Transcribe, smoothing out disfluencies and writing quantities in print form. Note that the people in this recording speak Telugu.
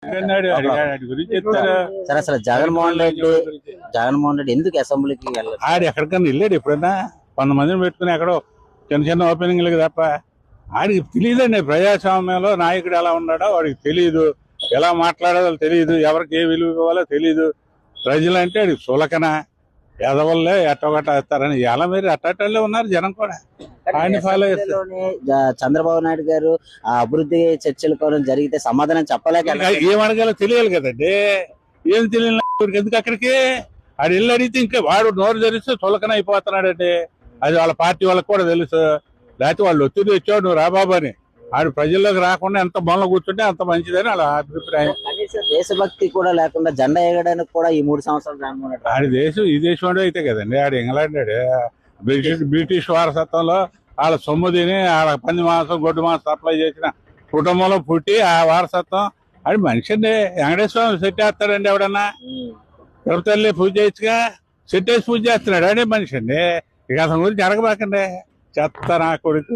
సరే అసలు జగన్మోహన్ రెడ్డి ఎందుకు అసెంబ్లీకి వెళ్ళారు? ఆడు ఎక్కడికన్నా వెళ్ళాడు ఎప్పుడైనా? 100 మందిని పెట్టుకుని ఎక్కడో చిన్న చిన్న ఓపెనింగ్లకి తప్ప ఆడికి తెలియదండి. ప్రజాస్వామ్యంలో నాయకుడు ఎలా ఉన్నాడో వాడికి తెలియదు, ఎలా మాట్లాడాలో తెలియదు, ఎవరికి ఏ విలువ ఇవ్వాలో తెలియదు. ప్రజలంటే ఆడికి సులకన ఎదవల్లే ఎట్టొగట్ట వేస్తారని ఎలా మీరు అట్టట్టలే ఉన్నారు జనం కూడా. ఆయన ఫాలో చేస్తారు. చంద్రబాబు నాయుడు గారు ఆ అభివృద్ధి చర్చల కోసం జరిగితే సమాధానం చెప్పలేక ఏం అడగాలో తెలియాలి కదండి. ఏం తెలియదు ఎందుకు అక్కడికి ఆడు వెళ్ళి అడిగితే ఇంకా వాడు నోరు తెరిస్తే చులకన అయిపోతున్నాడండి. అది వాళ్ళ పార్టీ వాళ్ళకి కూడా తెలుసు. లేకపోతే వాళ్ళు ఒత్తిడి తెచ్చాడు నువ్వు రాబాబు అని. ఆడు ప్రజల్లోకి రాకుండా ఎంత బొమ్మలో కూర్చుంటే అంత మంచిదని వాళ్ళ అభిప్రాయం. దేశభక్తి కూడా లేకుండా జెండా ఎగడానికి కూడా ఈ 3 సంవత్సరాలు ఆడి దేశం ఈ దేశం అయితే కదండి. ఆడు ఇంగ్లాండ్ బ్రిటిష్ వారసత్వంలో వాళ్ళ సొమ్ము తిని వాళ్ళ పంది మాంసం గొడ్డు మాంసం సప్లై చేసిన కుటుంబంలో పుట్టి ఆ వారసత్వం అది మనిషి అండి. వెంకటేశ్వరం సెట్ వేస్తాడండి ఎవడన్నా? తిరుపతి పూజ చేయొచ్చుగా, సెట్ వేసి పూజ చేస్తున్నాడు అదే మనిషి అండి. ఇక అతని గురించి అడగబాకండి. చెత్త నా కొడుకు.